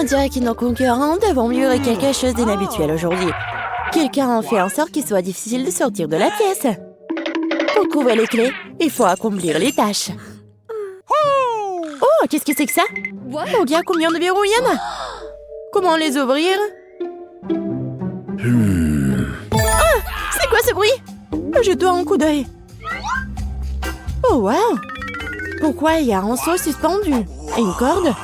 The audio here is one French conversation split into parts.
On dirait que nos concurrents devront livrer quelque chose d'inhabituel aujourd'hui. Quelqu'un a fait en sorte qu'il soit difficile de sortir de la pièce. Pour trouver les clés, il faut accomplir les tâches. Oh, qu'est-ce que c'est que ça? Regarde combien de verrous il y en a. Comment les ouvrir? Ah, c'est quoi ce bruit? Je dois un coup d'œil. Oh, wow! Pourquoi il y a un seau suspendu? Et une corde?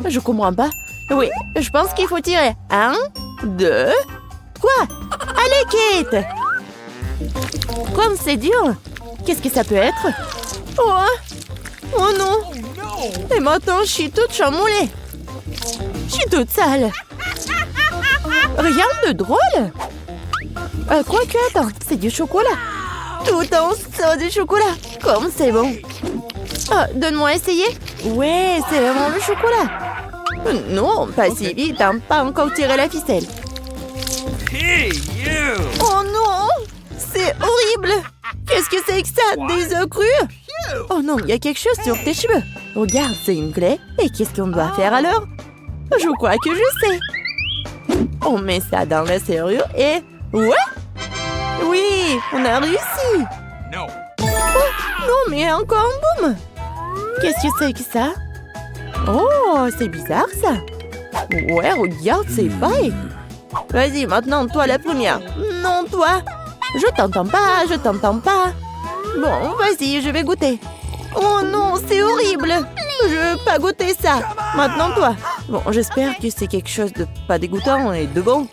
Je comprends pas. Oui, je pense qu'il faut tirer. 1, 2, 3. Allez, Kate! Comme c'est dur! Qu'est-ce que ça peut être? Oh non! Et maintenant, je suis toute chamboulée. Je suis toute sale. Rien de drôle. Quoique, attends, c'est du chocolat. Tout en saut de chocolat. Comme c'est bon. Donne-moi essayer. Ouais, c'est vraiment le chocolat. Non, pas si vite, hein, pas encore tiré la ficelle. Hey, you! Oh non! C'est horrible! Qu'est-ce que c'est que ça? Des œufs crus? Oh non, il y a quelque chose sur tes cheveux. Regarde, c'est une clé. Et qu'est-ce qu'on doit faire alors? Je crois que je sais. On met ça dans la serrure et... Ouais! Oui, on a réussi! No. Oh, non, mais encore un boum! Qu'est-ce que c'est que ça? Oh, c'est bizarre ça! Ouais, regarde, c'est pareil! Vas-y, maintenant, toi la première. Non, toi. Je t'entends pas, je t'entends pas. Bon, vas-y, je vais goûter. Oh non, c'est horrible. Je veux pas goûter ça. Maintenant, toi. Bon, j'espère que c'est quelque chose de pas dégoûtant et de bon.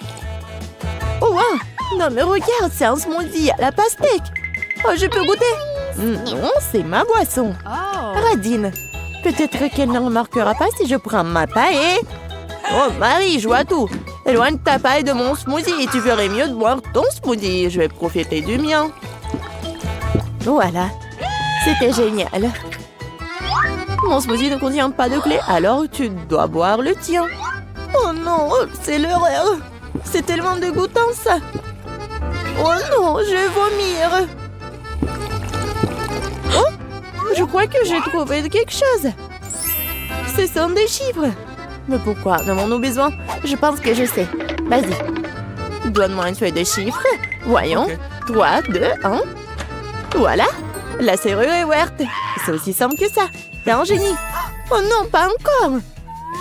Oh, wow. Non, mais regarde, c'est un smoothie à la pastèque. Oh, je peux goûter? Non, c'est ma boisson. Radine. Peut-être qu'elle ne remarquera pas si je prends ma paille et... Oh, Marie, je vois tout. Éloigne ta paille de mon smoothie et tu ferais mieux de boire ton smoothie. Je vais profiter du mien. Voilà. C'était génial. Mon smoothie ne contient pas de clé, alors tu dois boire le tien. Oh non, c'est l'horreur. C'est tellement dégoûtant, ça. Oh non, je vais vomir. Oh, je crois que j'ai trouvé quelque chose. Ce sont des chiffres. Mais pourquoi en avons-nous besoin? Je pense que je sais. Vas-y. Donne-moi une feuille de chiffres. Voyons. Okay. 3, 2, 1. Voilà. La serrure est ouverte. C'est aussi simple que ça. T'es un génie. Oh non, pas encore.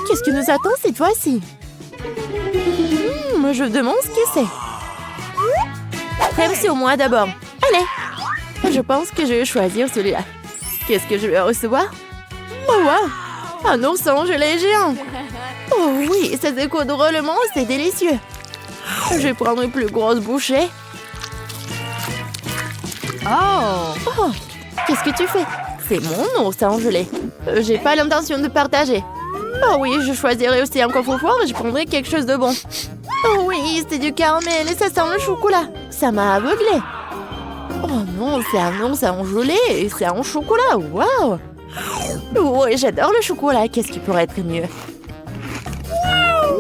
Qu'est-ce que nous attend cette fois-ci? Je demande ce que c'est. Prends-le au moi d'abord. Allez. Je pense que je vais choisir celui-là. Qu'est-ce que je vais recevoir? Oh, wow. Un ourson gelé géant. Oh oui, ça découle drôlement, c'est délicieux. Je vais prendre une plus grosse bouchée. Oh, qu'est-ce que tu fais? C'est mon ourson gelé. J'ai pas l'intention de partager. Oh oui, je choisirai aussi un coffre-fort et je prendrai quelque chose de bon. Oh oui, c'est du caramel et ça sent le chocolat. Ça m'a aveuglée. Oh non, c'est un ourson gelé et c'est un chocolat. Waouh! Oui, j'adore le chocolat. Qu'est-ce qui pourrait être mieux?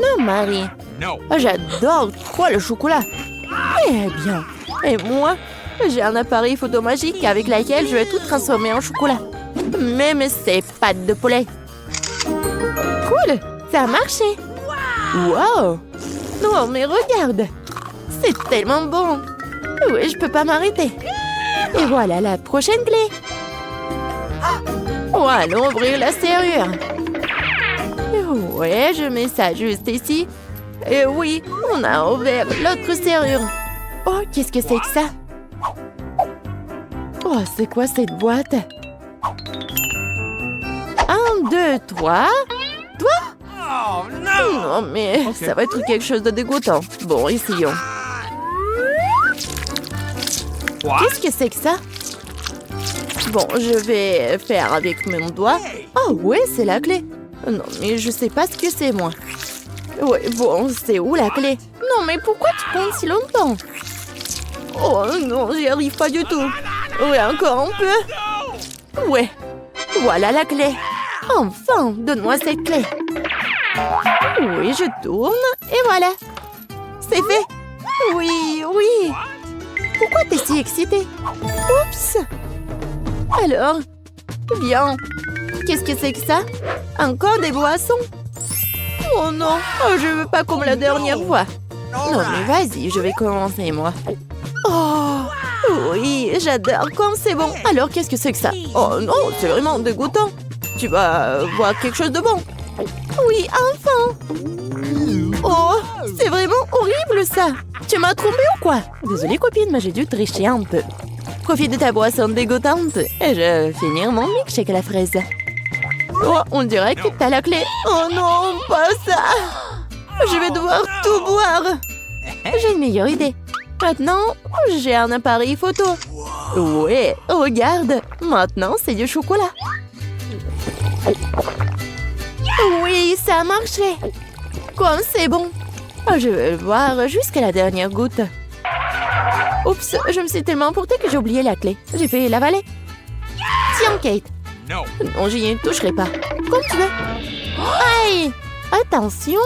Non, Marie. No. J'adore trop le chocolat. Eh bien, et moi, j'ai un appareil photo magique avec lequel je vais tout transformer en chocolat. Même ces pâtes de poulet. Cool, ça a marché. Wow. Non, mais regarde. C'est tellement bon. Oui, je peux pas m'arrêter. Et voilà la prochaine clé. Oh, allons ouvrir la serrure. Ouais, je mets ça juste ici. Et oui, on a ouvert l'autre serrure. Oh, qu'est-ce que c'est que ça? Oh, c'est quoi cette boîte? 1, 2, 3. Toi? Oh, no! Non, mais ça va être quelque chose de dégoûtant. Bon, essayons. What? Qu'est-ce que c'est que ça? Bon, je vais faire avec mon doigt. Oh, ouais, c'est la clé. Non, mais je sais pas ce que c'est, moi. Ouais, bon, c'est où la clé? Non, mais pourquoi tu prends si longtemps? Oh non, j'y arrive pas du tout. Ouais, encore un peu. Ouais, voilà la clé. Enfin, donne-moi cette clé. Oui, je tourne, et voilà. C'est fait. Oui, oui. Pourquoi t'es si excitée? Oups. Alors, bien. Qu'est-ce que c'est que ça? Encore des boissons? Oh non, oh, je veux pas comme la dernière fois. Non mais vas-y, je vais commencer moi. Oh, oui, j'adore quand c'est bon. Alors qu'est-ce que c'est que ça? Oh non, c'est vraiment dégoûtant. Tu vas voir quelque chose de bon. Oui, enfin. Oh, c'est vraiment horrible ça. Tu m'as trompé ou quoi? Désolée copine, mais j'ai dû tricher un peu. Profite de ta boisson dégoûtante et je vais finir mon milkshake à la fraise. Oh, on dirait que t'as la clé. Oh non, pas ça. Je vais devoir tout boire. J'ai une meilleure idée. Maintenant, j'ai un appareil photo. Ouais, regarde. Maintenant, c'est du chocolat. Oui, ça a marché. Comme c'est bon. Je vais le boire jusqu'à la dernière goutte. Oups, je me suis tellement emportée que j'ai oublié la clé. J'ai fait l'avaler. Tiens, Kate. No. Non, j'y ne toucherai pas. Comme tu veux. Aïe! Attention.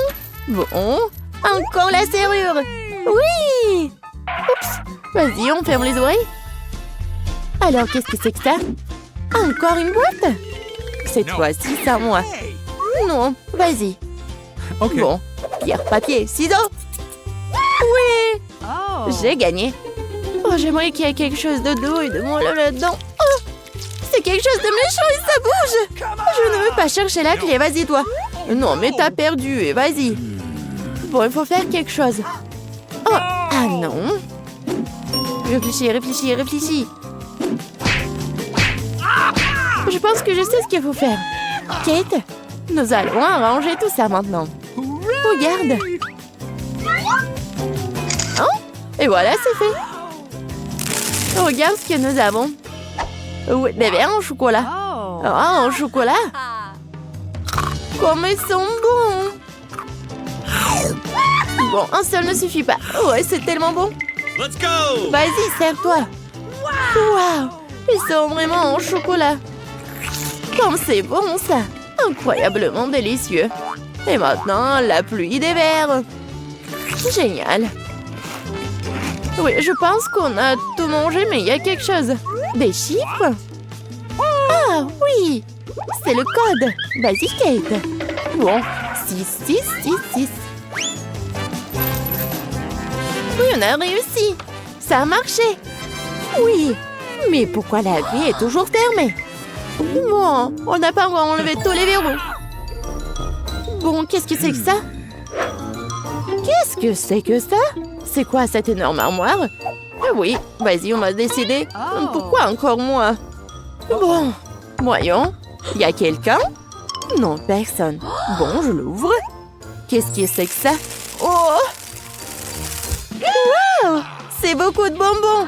Bon. Encore la serrure. Oui! Oups. Vas-y, on ferme les oreilles. Alors, qu'est-ce que c'est que ça? Encore une boîte? Cette fois-ci, c'est à moi. Non, vas-y. Ok. Bon, pierre, papier, ciseaux. Oui! J'ai gagné. Oh, j'aimerais qu'il y ait quelque chose de doux et de moelleux là-dedans. Oh! C'est quelque chose de méchant et ça bouge! Je ne veux pas chercher la clé, vas-y toi. Non, mais t'as perdu et vas-y. Bon, il faut faire quelque chose. Oh, ah non. Réfléchis, réfléchis, réfléchis. Je pense que je sais ce qu'il faut faire. Kate, nous allons arranger tout ça maintenant. Regarde. Oh, et voilà, c'est fait. Regarde ce que nous avons. Oui, des verres en chocolat. Ah, en chocolat. Comme ils sont bons. Bon, un seul ne suffit pas. Ouais, c'est tellement bon. Let's go. Vas-y, sers-toi. Waouh, ils sont vraiment en chocolat. Comme c'est bon, ça. Incroyablement délicieux. Et maintenant, la pluie des verres. Génial. Oui, je pense qu'on a tout mangé, mais il y a quelque chose. Des chiffres? Ah, oui. C'est le code. Vas-y, Kate. Bon, 6, 6, 6, 6. Oui, on a réussi. Ça a marché. Oui. Mais pourquoi la grille est toujours fermée? Bon, on n'a pas encore enlevé tous les verrous. Bon, qu'est-ce que c'est que ça? Qu'est-ce que c'est que ça? C'est quoi cette énorme armoire? Ah oui, vas-y, on va décider. Pourquoi encore moi? Bon, voyons. Y a quelqu'un? Non, personne. Bon, je l'ouvre. Qu'est-ce que c'est que ça? Oh! Wow! C'est beaucoup de bonbons!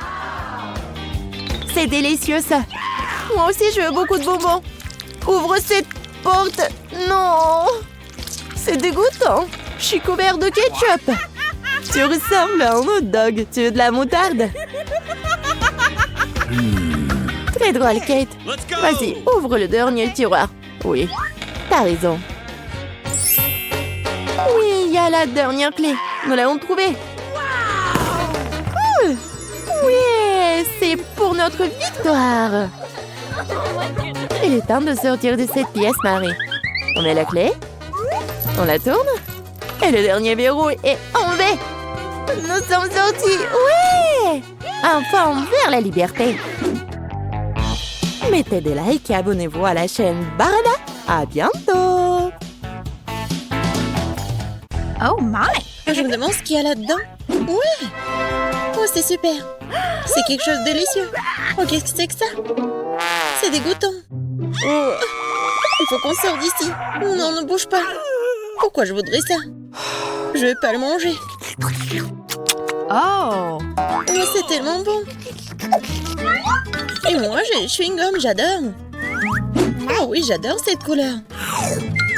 C'est délicieux, ça. Moi aussi, je veux beaucoup de bonbons. Ouvre cette porte. Non! C'est dégoûtant. Je suis couvert de ketchup. Tu ressembles à un hot dog. Tu veux de la moutarde? Très drôle, Kate. Vas-y, ouvre le dernier tiroir. Oui, t'as raison. Oui, il y a la dernière clé. Nous l'avons trouvée. Cool. Oui, c'est pour notre victoire. Il est temps de sortir de cette pièce, Marie. On met la clé. On la tourne. Et le dernier verrou est enlevé. Nous sommes sortis. Oui! Enfin, vers la liberté. Mettez des likes et abonnez-vous à la chaîne Barada. À bientôt. Oh my! Je me demande ce qu'il y a là-dedans. Ouais! Oh, c'est super. C'est quelque chose de délicieux. Oh, qu'est-ce que c'est que ça? C'est dégoûtant. Oh, il faut qu'on sorte d'ici. Non, ne bouge pas. Pourquoi je voudrais ça? Je vais pas le manger. Oh! Oh, c'est tellement bon. Et moi, j'ai le chewing-gum, j'adore. Oh oui, j'adore cette couleur.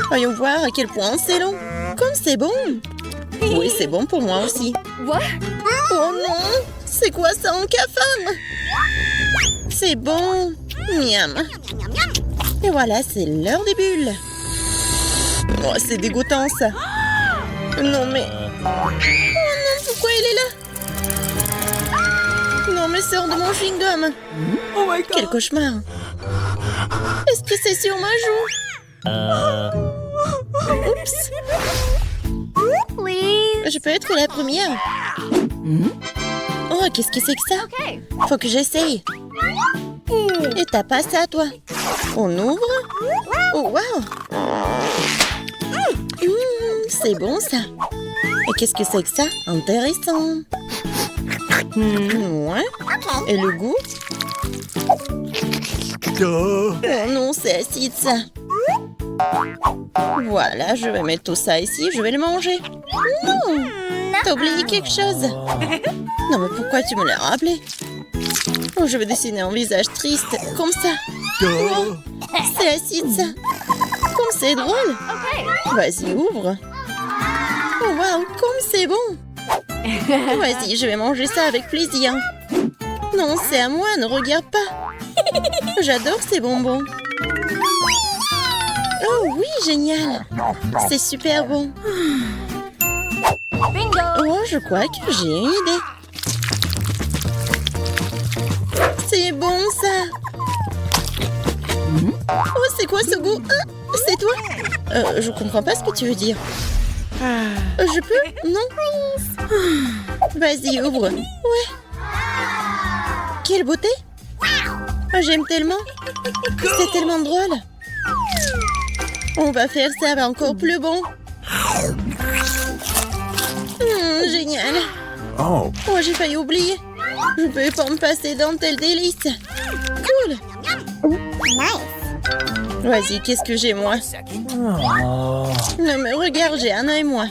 Voyons voir à quel point c'est long. Comme c'est bon. Oui, c'est bon pour moi aussi. What? Oh non! C'est quoi ça en cafard? C'est bon. Miam. Et voilà, c'est l'heure des bulles. Oh, c'est dégoûtant, ça. Non, mais... Oh non, pourquoi il est là? Non, mais sors de mon chewing-gum. Oh my God. Quel cauchemar. Est-ce que c'est sur ma joue? Oups. Je peux être la première. Oh, qu'est-ce que c'est que ça? Faut que j'essaye. Et t'as pas ça, toi? On ouvre? Oh, wow! C'est bon, ça. Et qu'est-ce que c'est que ça? Intéressant. Ouais. Et le goût? Oh non, c'est acide, ça. Voilà, je vais mettre tout ça ici. Je vais le manger. Non! T'as oublié quelque chose? Non, mais pourquoi tu me l'as rappelé? Oh, je vais dessiner un visage triste, comme ça. Oh, c'est acide, ça. Comme c'est drôle. Vas-y, ouvre. Oh, wow, comme c'est bon. Vas-y, je vais manger ça avec plaisir. Non, c'est à moi, ne regarde pas. J'adore ces bonbons. Oh oui, génial. C'est super bon. Oh, je crois que j'ai une idée. C'est bon, ça. Oh, c'est quoi ce goût? C'est toi? Je comprends pas ce que tu veux dire. Je peux? Non? Vas-y, ouvre. Ouais. Quelle beauté! J'aime tellement. C'est tellement drôle. On va faire ça encore plus bon. Génial. Oh, j'ai failli oublier. Je peux pas me passer d'un tel délice. Cool. Vas-y, qu'est-ce que j'ai, moi? Non, mais regarde, j'ai un œil, moi.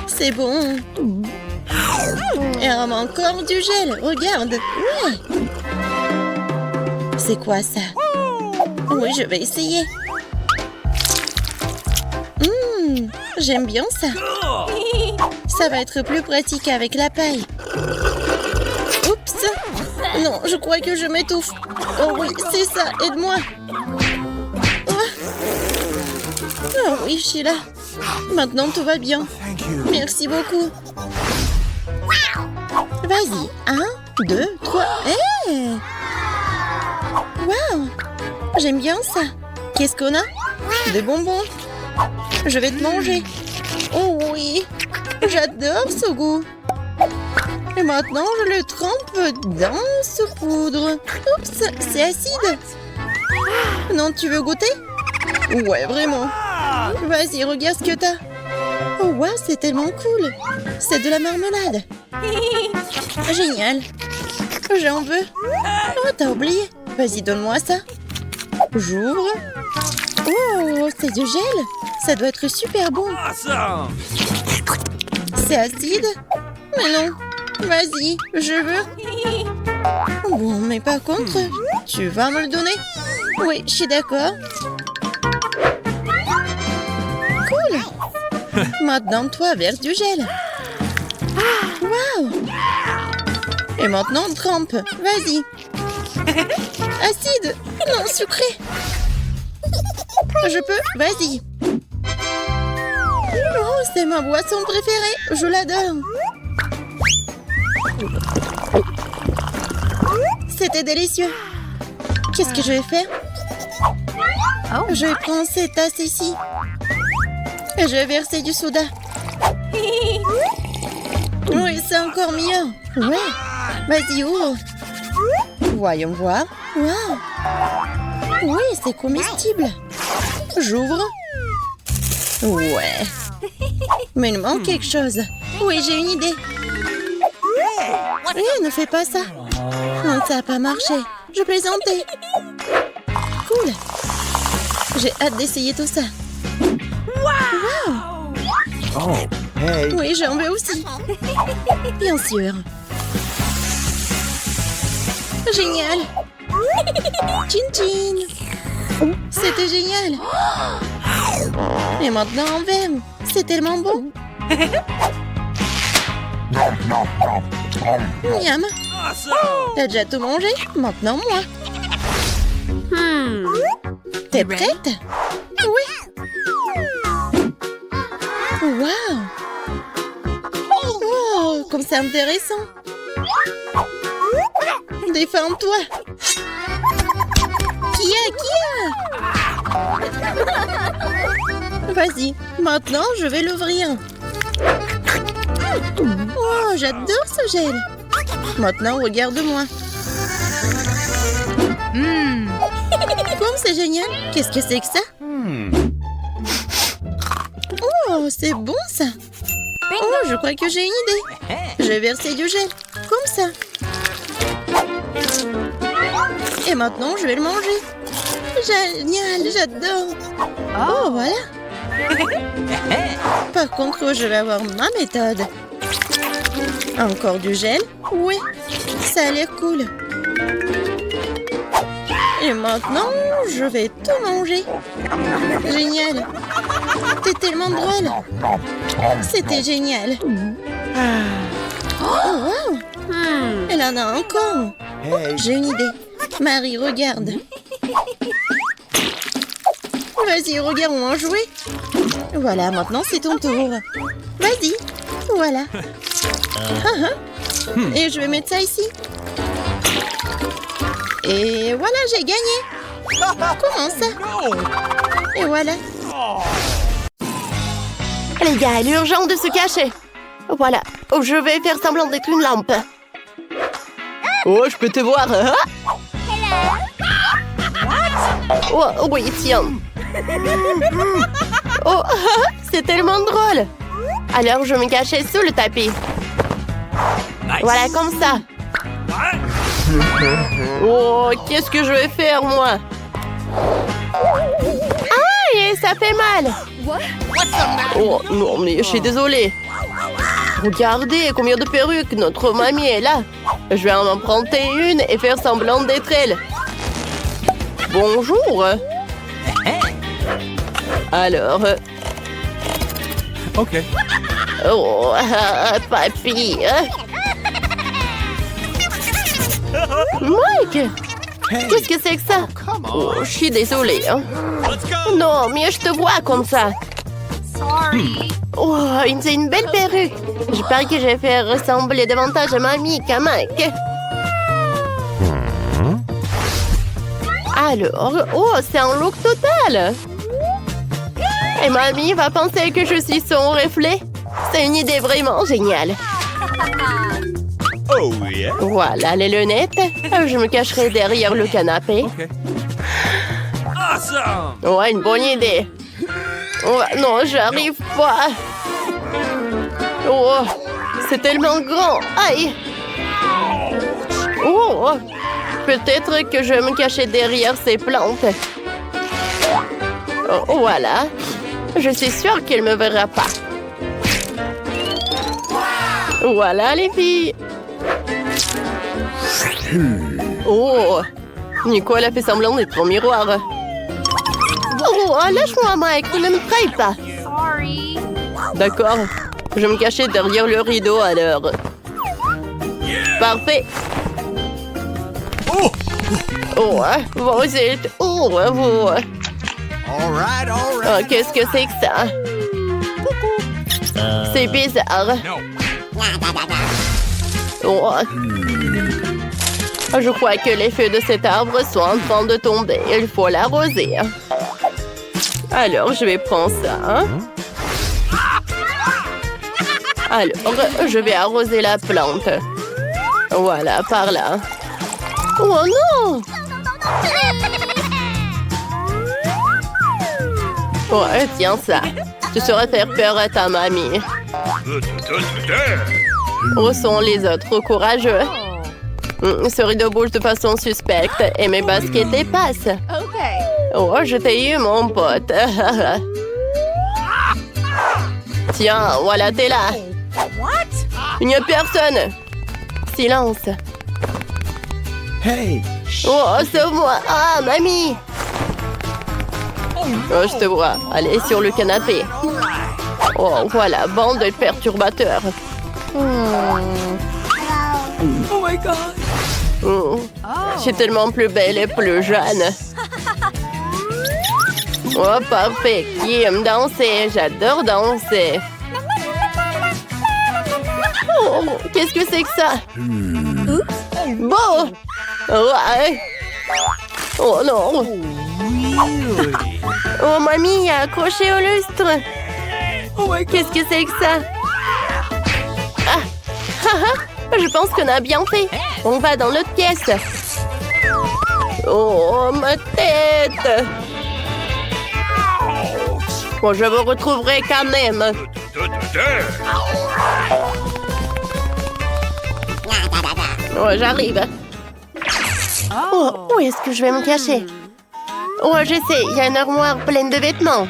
C'est bon. Et on a encore du gel, regarde. Ouais. C'est quoi, ça? Oui, je vais essayer. J'aime bien ça. Ça va être plus pratique avec la paille. Oups. Non, je crois que je m'étouffe. Oh oui, c'est ça, aide-moi. Oh oui, je suis là. Maintenant, tout va bien. Merci beaucoup. Vas-y. 1, 2, 3. Hey! Wow! J'aime bien ça. Qu'est-ce qu'on a? Des bonbons. Je vais te manger. Oh oui! J'adore ce goût. Et maintenant, je le trempe dans ce poudre. Oups, c'est acide. Non, tu veux goûter? Ouais, vraiment. Vas-y, regarde ce que t'as. Oh, wow, c'est tellement cool. C'est de la marmelade. Génial. J'en veux. Oh, t'as oublié. Vas-y, donne-moi ça. J'ouvre. Oh, c'est du gel. Ça doit être super bon. C'est acide? Mais non. Vas-y, je veux. Bon, mais par contre, tu vas me le donner? Oui, je suis d'accord. Cool. Maintenant, toi, verse du gel. Waouh. Et maintenant, trempe. Vas-y. Acide. Non, sucré. Je peux? Vas-y. Oh, c'est ma boisson préférée. Je l'adore. C'était délicieux. Qu'est-ce que je vais faire? Je vais prendre cette tasse ici. Et je vais verser du soda. Oui, c'est encore mieux. Ouais. Vas-y, ouvre. Voyons voir. Wow. Oui, c'est comestible. J'ouvre. Ouais. Mais il manque quelque chose. Oui, j'ai une idée. Ne fais pas ça. Non, ça n'a pas marché. Je plaisantais. Cool. J'ai hâte d'essayer tout ça. Wow. Oh, hey. Oui, j'en veux aussi. Bien sûr. Génial. Tchin tchin. C'était génial. Et maintenant en verre. C'est tellement bon. Miam. T'as déjà tout mangé? Maintenant moi. T'es prête? Oui. Wow. Oh, comme c'est intéressant. Défends-toi. Qui a? Vas-y, maintenant je vais l'ouvrir. Oh, j'adore ce gel. Maintenant, regarde-moi. Comme c'est génial. Qu'est-ce que c'est que ça? Oh, c'est bon ça. Oh, je crois que j'ai une idée. Je vais verser du gel. Comme ça. Et maintenant, je vais le manger. Génial, j'adore. Oh, voilà. Par contre, je vais avoir ma méthode. Encore du gel? Oui, ça a l'air cool. Et maintenant, je vais tout manger. Génial. T'es tellement drôle. C'était génial. Oh, wow. Elle en a encore. Hey. J'ai une idée. Marie, regarde. Vas-y, regarde-moi jouer. Voilà, maintenant c'est ton tour. Vas-y. Voilà. Et je vais mettre ça ici. Et voilà, j'ai gagné. Comment ça? Et voilà. Les gars, il est urgent de se cacher. Voilà. Oh, je vais faire semblant d'être une lampe. Oh, je peux te voir. Oh, oui, tiens. Oh, c'est tellement drôle. Alors, je me cachais sous le tapis. Voilà, comme ça. Oh, qu'est-ce que je vais faire, moi? Aïe, ça fait mal. Oh, non, mais je suis désolée. Regardez combien de perruques notre mamie est là. Je vais en emprunter une et faire semblant d'être elle. Bonjour. Alors... OK. Oh, papy. Mike! Hey. Qu'est-ce que c'est que ça? Oh, je suis désolée. Hein. Non, mais je te vois comme ça. Oh, c'est une belle perruque. Je parie que je vais faire ressembler davantage à mamie qu'à Mike. Alors, oh, c'est un look total. Et mamie va penser que je suis son reflet. C'est une idée vraiment géniale. Oh, yeah. Voilà les lunettes. Je me cacherai derrière le canapé. OK. Awesome! Ouais, une bonne idée. Oh, non, j'arrive pas. Oh, c'est tellement grand. Aïe. Oh, peut-être que je vais me cacher derrière ces plantes. Oh, voilà. Je suis sûre qu'elle ne me verra pas. Voilà les filles. Oh, Nicole a fait semblant d'être au miroir. Oh, lâche-moi, Mike, ne me trahis pas. D'accord, je vais me cacher derrière le rideau alors. Parfait. Oh, vous êtes... Oh, vous... All right. Oh, qu'est-ce que c'est que ça? C'est bizarre. Oh. Je crois que les feuilles de cet arbre sont en train de tomber. Il faut l'arroser. Alors, je vais prendre ça. Alors, je vais arroser la plante. Voilà, par là. Oh non! Ouais, tiens ça. Tu saurais faire peur à ta mamie. Où sont les autres courageux? Ce rideau bouge de façon suspecte et mes baskets dépassent. Oh, je t'ai eu, mon pote. Tiens, voilà, t'es là. Il n'y a personne. Silence. Hey. Oh, sauve-moi. Ah, mamie. Oh, je te vois. Allez, sur le canapé. Oh, voilà, bande de perturbateurs. Oh my God. Je suis tellement plus belle et plus jeune. Oh, parfait. Qui aime danser? J'adore danser. Oh, qu'est-ce que c'est que ça? Bon. Ouais. Oh non. Oh, mamie a accroché au lustre. Oh my God. Qu'est-ce que c'est que ça? Ah! Je pense qu'on a bien fait. On va dans l'autre pièce. Oh, ma tête! Bon, je vous retrouverai quand même. Oh, j'arrive. Oh, où est-ce que je vais me cacher? Oh, je sais, il y a une armoire pleine de vêtements.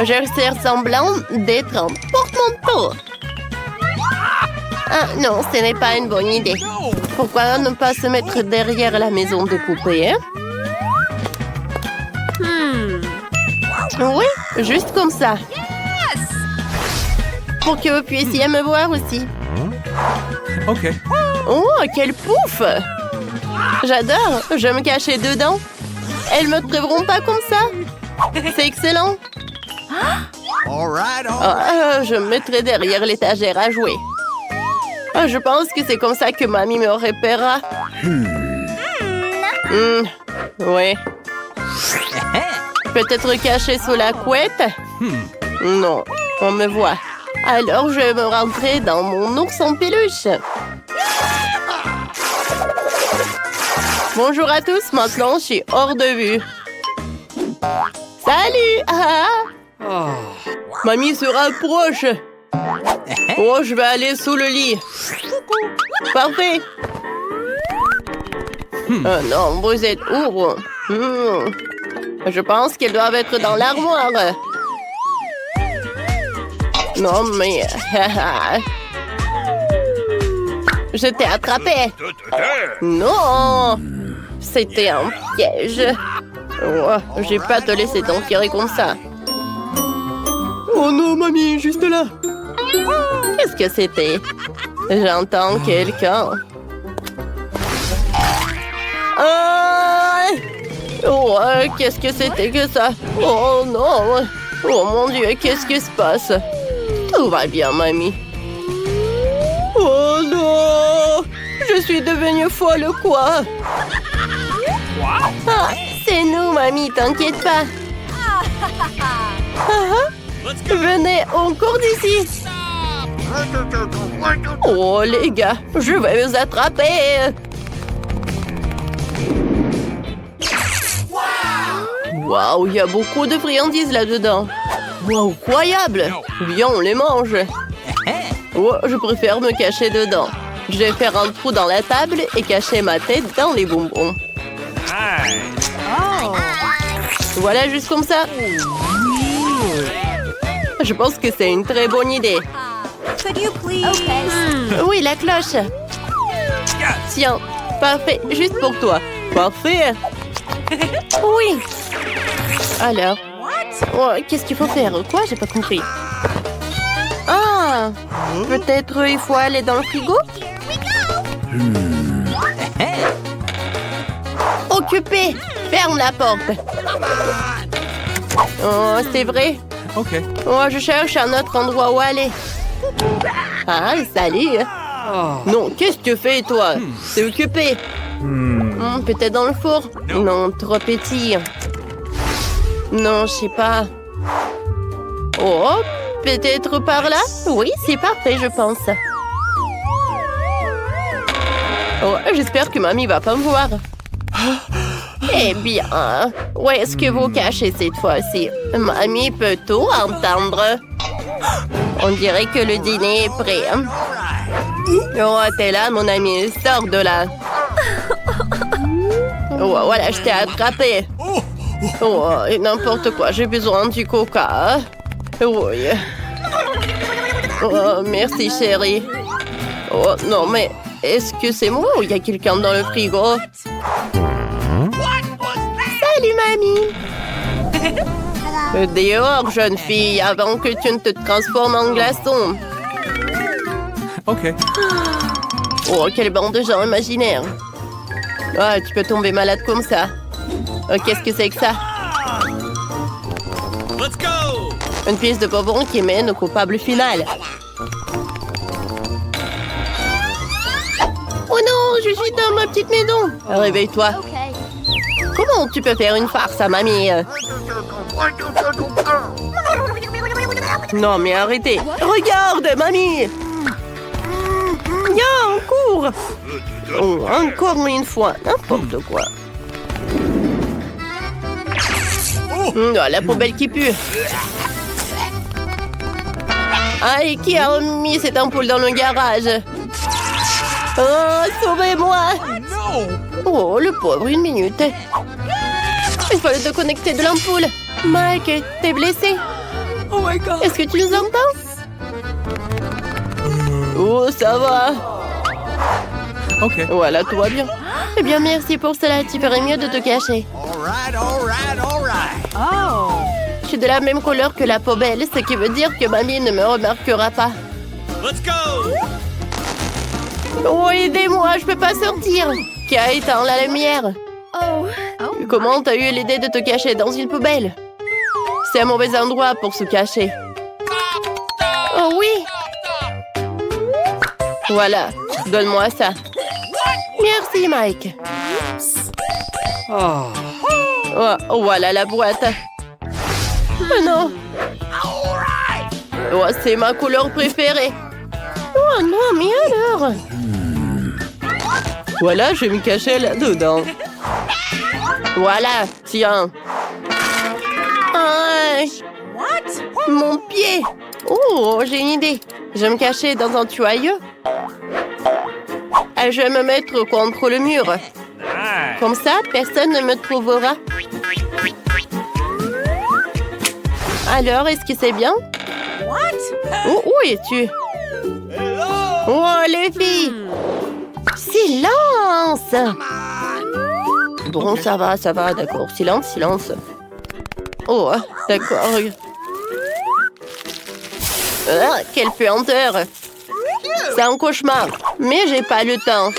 Je fais semblant d'être un porte-manteau. Ah non, ce n'est pas une bonne idée. Pourquoi ne pas se mettre derrière la maison de poupées, hein? Oui, juste comme ça. Pour que vous puissiez me voir aussi. OK. Oh, quel pouf! J'adore, je me cachais dedans. Elles me trouveront pas comme ça. C'est excellent. All right. Je me mettrai derrière l'étagère à jouer. Je pense que c'est comme ça que mamie me repérera. Oui. Peut-être caché sous la couette? Non, on me voit. Alors je vais me rentrer dans mon ours en peluche. Bonjour à tous, maintenant je suis hors de vue. Salut! Mamie se rapproche. Oh, je vais aller sous le lit. Parfait. Oh non, vous êtes où? Je pense qu'elles doivent être dans l'armoire. Non, mais... Je t'ai attrapé. Non! C'était un piège. Oh, j'ai pas te laisser t'enfiler comme ça. Oh non, mamie, juste là. Qu'est-ce que c'était? J'entends quelqu'un. Oh, qu'est-ce que c'était que ça? Oh non! Oh mon Dieu, qu'est-ce qui se passe? Tout va bien, mamie. Oh non! Je suis devenue folle, quoi? Ah, c'est nous, mamie, t'inquiète pas. Venez, on court d'ici. Oh, les gars, je vais vous attraper. Waouh, il y a beaucoup de friandises là-dedans. Waouh, incroyable. Viens, on les mange. Oh, je préfère me cacher dedans. Je vais faire un trou dans la table et cacher ma tête dans les bonbons. Voilà, juste comme ça. Je pense que c'est une très bonne idée. Oui, la cloche. Tiens, parfait, juste pour toi. Parfait. Oui. Alors, oh, qu'est-ce qu'il faut faire? Quoi? J'ai pas compris. Ah, peut-être il faut aller dans le frigo? Occupé. Ferme la porte. Oh, c'est vrai. OK. Oh, je cherche un autre endroit où aller. Ah, salut. Non, qu'est-ce que tu fais, toi? C'est occupé. Peut-être dans le four? Non, trop petit. Non, je sais pas. Oh, peut-être par là? Oui, c'est parfait, je pense. Oh, j'espère que mamie va pas me voir. Eh bien, où est-ce que vous cachez cette fois-ci? Mamie peut tout entendre. On dirait que le dîner est prêt. Oh, t'es là, mon ami. Sors de là. Oh, voilà, je t'ai attrapé. Oh, n'importe quoi, j'ai besoin du coca. Oui. Oh, merci, chérie. Oh, non, mais est-ce que c'est moi ou il y a quelqu'un dans le frigo? Salut, mamie. Dehors, jeune fille, avant que tu ne te transformes en glaçon. OK. Oh, quelle bande de gens imaginaires. Ah, tu peux tomber malade comme ça. Oh, qu'est-ce que c'est que ça? Let's go! Une pièce de bonbon qui mène au coupable final. Oh non, je suis dans ma petite maison. Réveille-toi. Comment tu peux faire une farce à mamie? Non, mais arrêtez. Regarde, mamie. Viens, on court. Oh, encore une fois, n'importe quoi. Oh, la poubelle qui pue. Ah, et qui a remis cette ampoule dans le garage? Oh, sauvez-moi! Oh, le pauvre, une minute. Il fallait te connecter de l'ampoule. Mike, t'es blessé? Oh my god. Est-ce que tu nous entends? Oh, ça va. Okay. Voilà, tout va bien. Eh bien, merci pour cela. Tu ferais mieux de te cacher. All right. Oh! Je suis de la même couleur que la poubelle, ce qui veut dire que mamie ne me remarquera pas. Let's go. Oh, aidez-moi, je peux pas sortir. Qui a éteint la lumière? Comment t'as eu l'idée de te cacher dans une poubelle? C'est un mauvais endroit pour se cacher. Oh oui! Voilà, donne-moi ça. Merci, Mike. Oh, voilà la boîte. Oh non! Oh, c'est ma couleur préférée. Oh non, mais alors? Voilà, je vais me cacher là-dedans. Voilà, tiens. Mon pied. Oh, j'ai une idée. Je vais me cacher dans un tuyau. Et je vais me mettre contre le mur. Comme ça, personne ne me trouvera. Alors, est-ce que c'est bien? Où es-tu? Oh, les filles! Silence! Bon, ça va, d'accord. Silence. Oh, d'accord. Ah, quelle puanteur! C'est un cauchemar, mais j'ai pas le temps.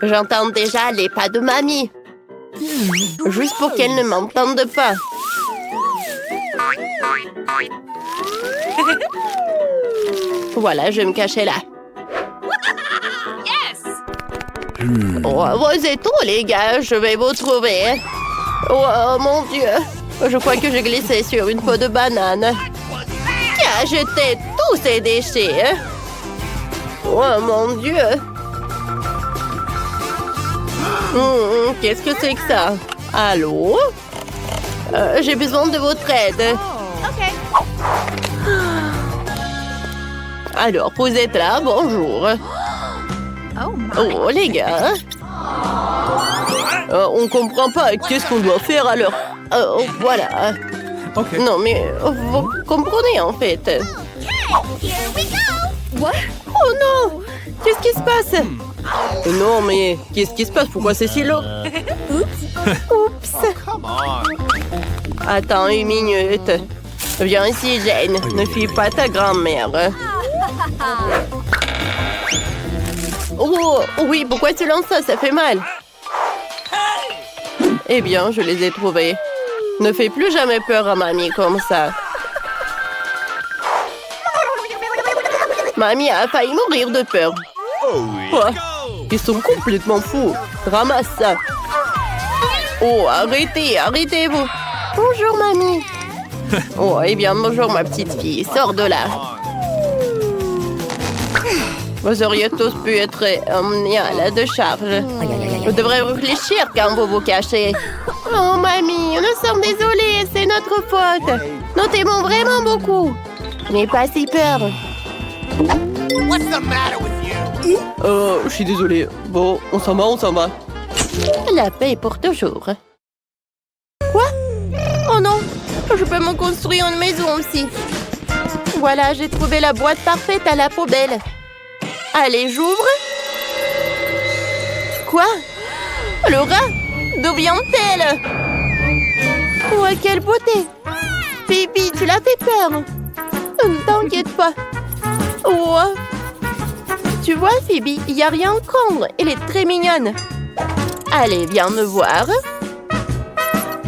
J'entends déjà les pas de mamie. Juste pour qu'elle ne m'entende pas. Voilà, je vais me cacher là. Oh, vous êtes où, les gars? Je vais vous trouver. Oh, mon Dieu. Je crois que j'ai glissé sur une peau de banane. Qui a jeté tous ces déchets? Oh, mon Dieu. Qu'est-ce que c'est que ça? Allô? J'ai besoin de votre aide. Alors, vous êtes là, bonjour. Oh, les gars. On comprend pas. Qu'est-ce qu'on doit faire alors? Voilà. Okay. Non, mais vous comprenez en fait. Oh non! Qu'est-ce qui se passe? Non, mais qu'est-ce qui se passe? Pourquoi c'est si lourd? Oups! Come on. Attends une minute. Viens ici, Jane. Ne fuis pas ta grand-mère. Oh, oui, pourquoi tu lances ça? Ça fait mal. Eh bien, je les ai trouvés. Ne fais plus jamais peur à mamie comme ça. Mamie a failli mourir de peur. Quoi? Ils sont complètement fous. Ramasse ça. Oh, arrêtez-vous. Bonjour, mamie. Oh, eh bien, bonjour, ma petite fille. Sors de là. Vous auriez tous pu être emmenés à la décharge. Vous devrez réfléchir quand vous vous cachez. Oh, mamie, nous sommes désolés. C'est notre faute. Nous t'aimons vraiment beaucoup. N'aie pas si peur. What's the matter with you? Je suis désolée. Bon, on s'en va. La paix pour toujours. Quoi? Oh non, je peux me construire une maison aussi. Voilà, j'ai trouvé la boîte parfaite à la poubelle. Allez, j'ouvre. Quoi? Le rat? D'où vient-elle? Oh, quelle beauté! Phoebe, tu l'as fait peur. Ne t'inquiète pas. Oh. Tu vois, Phoebe, il n'y a rien contre. Elle est très mignonne. Allez, viens me voir.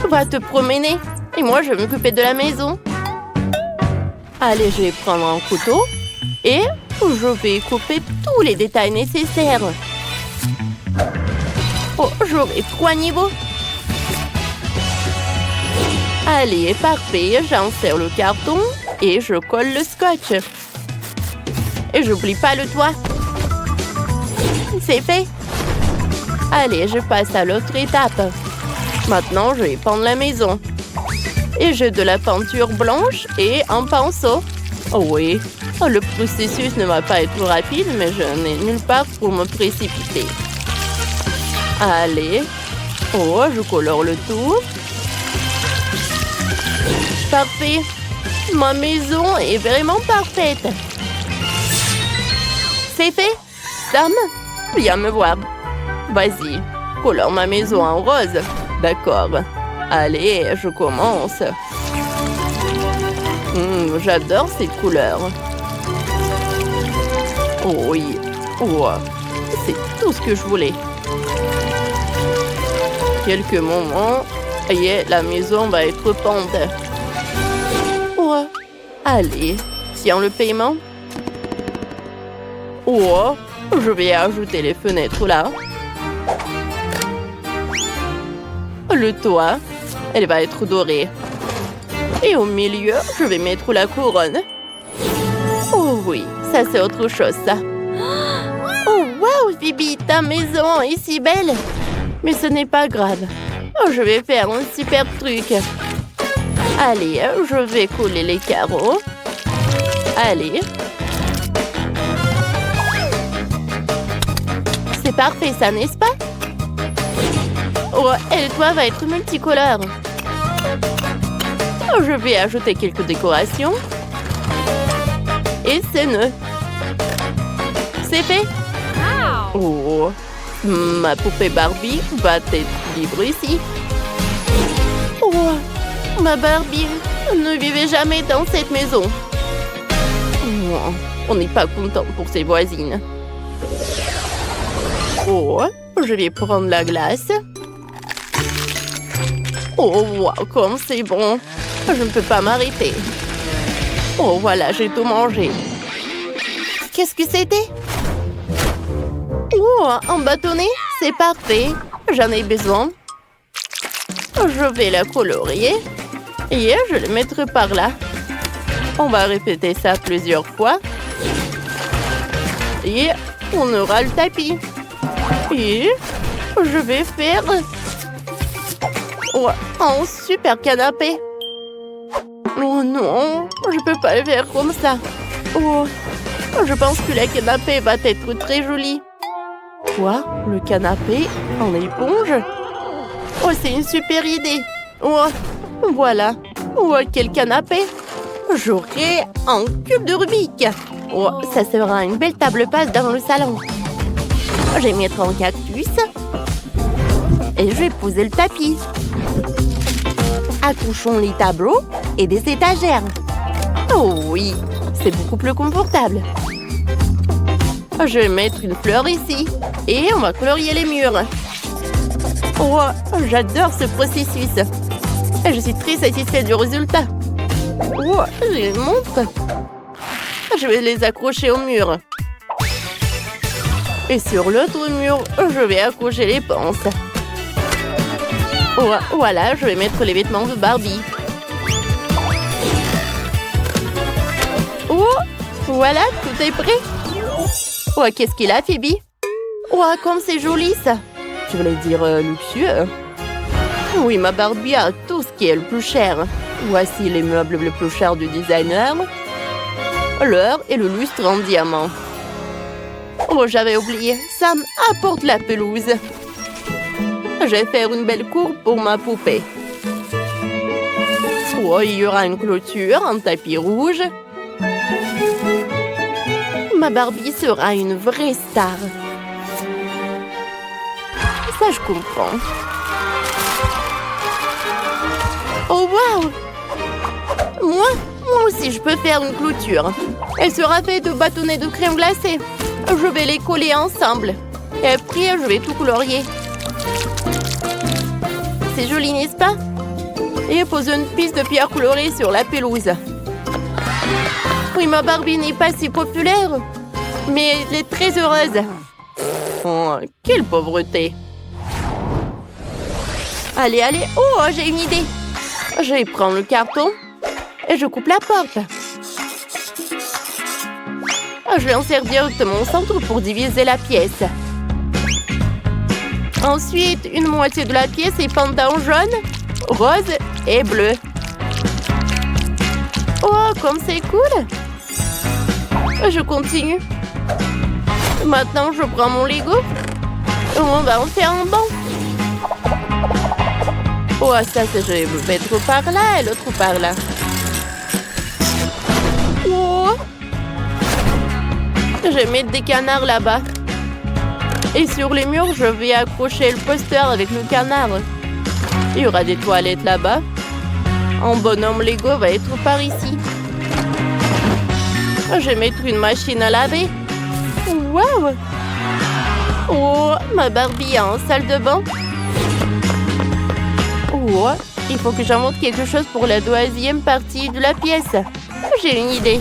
Va te promener. Et moi, je vais m'occuper de la maison. Allez, je vais prendre un couteau. Et je vais couper tous les détails nécessaires. Oh, j'aurai 3 niveaux. Allez, parfait. J'insère le carton et je colle le scotch. Et j'oublie pas le toit. C'est fait. Allez, je passe à l'autre étape. Maintenant, je vais peindre la maison. Et j'ai de la peinture blanche et un pinceau. Oh oui, le processus ne va pas être rapide, mais je n'ai nulle part pour me précipiter. Allez. Oh, je colore le tout. Parfait. Ma maison est vraiment parfaite. C'est fait. Sam, viens me voir. Vas-y, colore ma maison en rose. D'accord. Allez, je commence. J'adore cette couleur. Oh oui. Oh, c'est tout ce que je voulais. Quelques moments. Et la maison va être peinte. Oh. Allez, tiens le paiement. Oh, je vais ajouter les fenêtres là. Le toit, elle va être dorée. Et au milieu, je vais mettre la couronne. Oh oui, ça c'est autre chose ça. Oh wow, Phoebe, ta maison est si belle. Mais ce n'est pas grave. Oh, je vais faire un super truc. Allez, je vais coller les carreaux. Allez. C'est parfait ça, n'est-ce pas? Oh, et le toit va être multicolore. Oh, je vais ajouter quelques décorations. Et c'est nœud. C'est fait. Oh, ma poupée Barbie va être libre ici. Oh, ma Barbie ne vivait jamais dans cette maison. Oh, on n'est pas content pour ses voisines. Oh, je vais prendre la glace. Oh, wow, comme c'est bon. Je ne peux pas m'arrêter. Oh, voilà, j'ai tout mangé. Qu'est-ce que c'était? Oh, un bâtonnet? C'est parfait. J'en ai besoin. Je vais la colorier. Et je le mettrai par là. On va répéter ça plusieurs fois. Et on aura le tapis. Et je vais faire un super canapé. Oh non, je peux pas le faire comme ça. Oh, je pense que le canapé va être très joli. Quoi? Le canapé en éponge? Oh, c'est une super idée. Oh, voilà. Oh, quel canapé. J'aurai un cube de Rubik. Oh, ça sera une belle table basse dans le salon. Je vais mettre un cactus. Et je vais poser le tapis. Accouchons les tableaux et des étagères. Oh oui, c'est beaucoup plus confortable. Je vais mettre une fleur ici. Et on va colorier les murs. Oh, j'adore ce processus. Je suis très satisfaite du résultat. Oh, je les montre. Je vais les accrocher au mur. Et sur l'autre mur, je vais accrocher les pinces. Oh, voilà, je vais mettre les vêtements de Barbie. Oh, voilà, tout est prêt. Oh, qu'est-ce qu'il a, Phoebe? Oh, comme c'est joli, ça. Tu voulais dire luxueux? Oui, ma Barbie a tout ce qui est le plus cher. Voici les meubles les plus chers du designer. L'heure et le lustre en diamant. Oh, j'avais oublié. Sam, apporte la pelouse. Je vais faire une belle cour pour ma poupée. Oh, il y aura une clôture, un tapis rouge. Ma Barbie sera une vraie star. Ça, je comprends. Oh, wow! Moi aussi, je peux faire une clôture. Elle sera faite de bâtonnets de crème glacée. Je vais les coller ensemble. Et après, je vais tout colorier. C'est joli, n'est-ce pas? Et pose une piste de pierre colorée sur la pelouse. Oui, ma Barbie n'est pas si populaire. Mais elle est très heureuse. Oh, quelle pauvreté. Allez, allez. Oh, j'ai une idée. Je prends le carton et je coupe la porte. Je l'insère directement au centre pour diviser la pièce. Ensuite, une moitié de la pièce est peinte en jaune, rose et bleu. Oh, comme c'est cool! Je continue. Maintenant, je prends mon Lego. On va en faire un banc. Oh, ça, je vais mettre par là et l'autre par là. Oh! Je vais mettre des canards là-bas. Et sur les murs, je vais accrocher le poster avec le canard. Il y aura des toilettes là-bas. Un bonhomme Lego va être par ici. Je vais mettre une machine à laver. Waouh! Oh, ma Barbie a une salle de bain. Oh, il faut que j'invente quelque chose pour la deuxième partie de la pièce. J'ai une idée.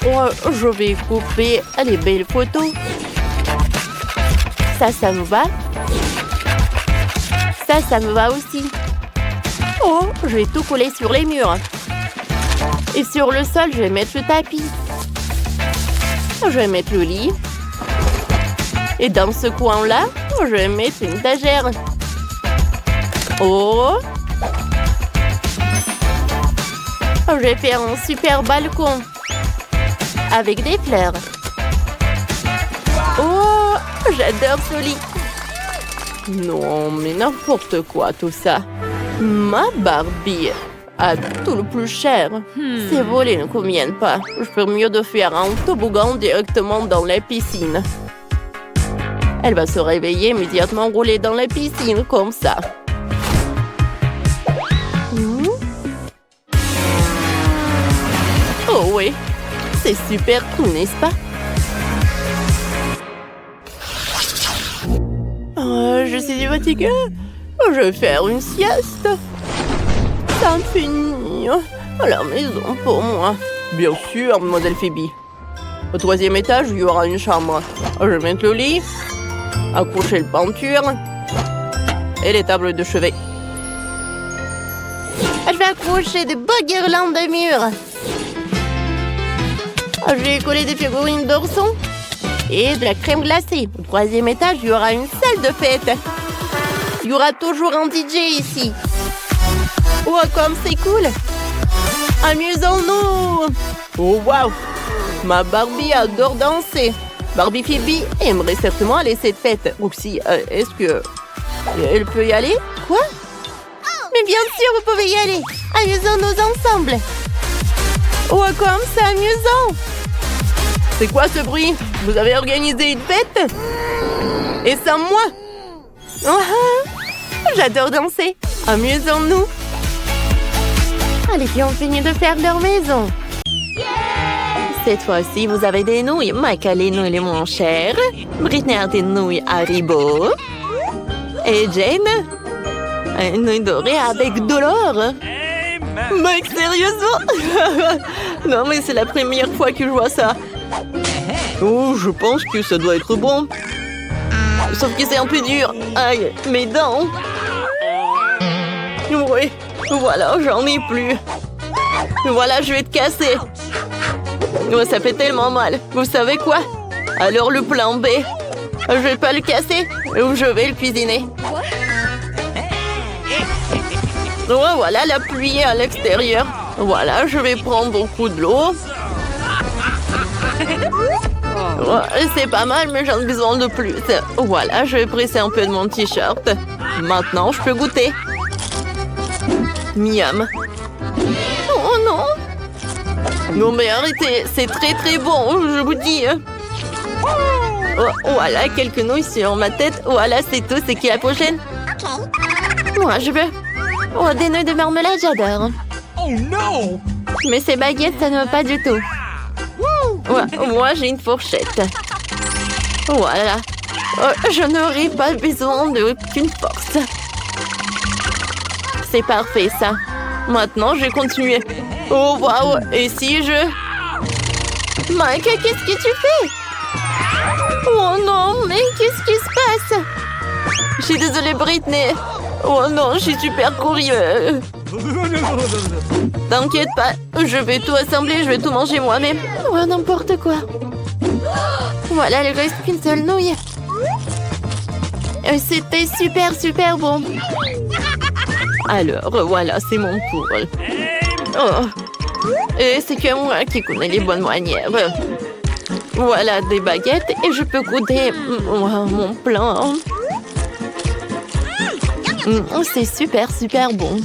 Oh, je vais couper les belles photos. Ça me va. Ça me va aussi. Oh, je vais tout coller sur les murs. Et sur le sol, je vais mettre le tapis. Je vais mettre le lit. Et dans ce coin-là, je vais mettre une étagère. Oh! Je vais faire un super balcon. Avec des fleurs. Oh! J'adore ce lit. Non, mais n'importe quoi tout ça. Ma Barbie a tout le plus cher. Ces volets ne conviennent pas. Je ferais mieux de faire un toboggan directement dans la piscine. Elle va se réveiller immédiatement rouler dans la piscine comme ça. Oh oui, c'est super cool, n'est-ce pas? Je suis fatiguée. Je vais faire une sieste. Ça finit à la maison pour moi. Bien sûr, mademoiselle Phoebe. Au 3e étage, il y aura une chambre. Je vais mettre le lit, accrocher la peinture et les tables de chevet. Je vais accrocher de beaux guirlandes de murs. Je vais coller des figurines d'orsons et de la crème glacée. Au 3e étage, il y aura une salle de fête. Il y aura toujours un DJ ici. Oh, comme c'est cool! Amusons-nous! Oh, waouh! Ma Barbie adore danser. Barbie Phoebe aimerait certainement aller à cette fête. Roxy, est-ce que... elle peut y aller? Quoi? Mais bien sûr, vous pouvez y aller. Amusons-nous ensemble. Oh, comme c'est amusant! C'est quoi ce bruit? Vous avez organisé une fête? Et sans moi? J'adore danser. Amusons-nous. Les filles ont fini de faire leur maison. Cette fois-ci, vous avez des nouilles. Mike a les nouilles les moins chères. Britney a des nouilles Haribo. Et Jane, une nouille dorée avec de l'or. Mike, sérieusement? Non, mais c'est la première fois que je vois ça. Oh, je pense que ça doit être bon. Sauf que c'est un peu dur. Aïe, mes dents. Oui, voilà, j'en ai plus. Voilà, je vais te casser. Oh, ça fait tellement mal. Vous savez quoi? Alors le plan B. Je vais pas le casser, ou je vais le cuisiner. Oh, voilà la pluie à l'extérieur. Voilà, je vais prendre beaucoup de l'eau. Oh, c'est pas mal, mais j'en ai besoin de plus. Voilà, je vais presser un peu de mon t-shirt. Maintenant, je peux goûter. Miam. Oh non! Non mais arrêtez, c'est très très bon, je vous dis. Oh, voilà, quelques nouilles sur ma tête. Voilà, c'est tout, c'est qui la prochaine? Moi, je veux. Oh, des nouilles de marmelade, j'adore. Oh non! Mais ces baguettes, ça ne va pas du tout. Ouais, moi, j'ai une fourchette. Voilà. Oh, je n'aurai pas besoin d'aucune force. C'est parfait, ça. Maintenant, je vais continuer. Oh, waouh! Et si je... Mike, qu'est-ce que tu fais? Oh non, mais qu'est-ce qui se passe? Je suis désolée, Britney. Oh non, je suis super curieux. T'inquiète pas, je vais tout assembler, je vais tout manger moi-même. Oh, n'importe quoi. Voilà, il reste qu'une seule nouille. C'était super bon. Alors, voilà, c'est mon tour. Oh. Et c'est que moi qui connais les bonnes manières. Voilà des baguettes et je peux goûter mon plan. C'est super bon.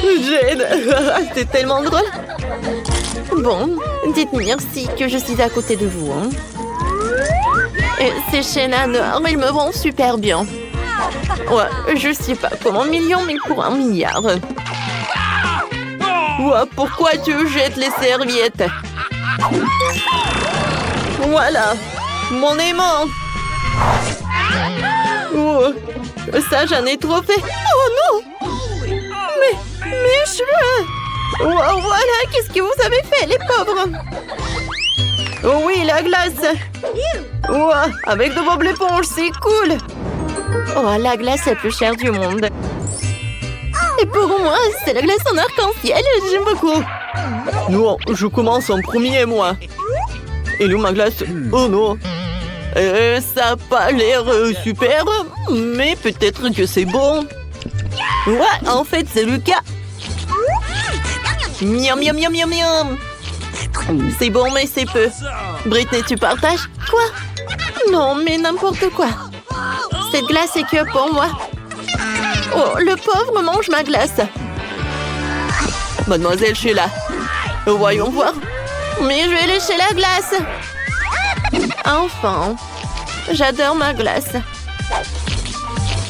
Jane, c'est tellement drôle. Bon, dites merci que je suis à côté de vous. Hein. Et ces chaînes à noir, ils me vont super bien. Ouais, je sais pas comment million, mais pour 1 milliard. Ouais, pourquoi tu jettes les serviettes? Voilà, mon aimant. Oh, ça, j'en ai trop fait. Oh non! Mes cheveux! Oh, voilà, qu'est-ce que vous avez fait, les pauvres? Oh oui, la glace! Oh, avec de Bob l'éponge, c'est cool! Oh, la glace la plus chère du monde. Et pour moi, c'est la glace en arc-en-ciel, j'aime beaucoup. Non, je commence en premier, moi. Et nous, ma glace? Oh non! Ça n'a pas l'air super, mais peut-être que c'est bon. Ouais, en fait, c'est le cas. Miam, miam, miam, miam, miam. C'est bon, mais c'est peu. Britney, tu partages? Quoi? Non, mais n'importe quoi. Cette glace est que pour moi. Oh, le pauvre mange ma glace. Mademoiselle Sheila. Voyons voir. Mais je vais lécher la glace. Enfin. J'adore ma glace.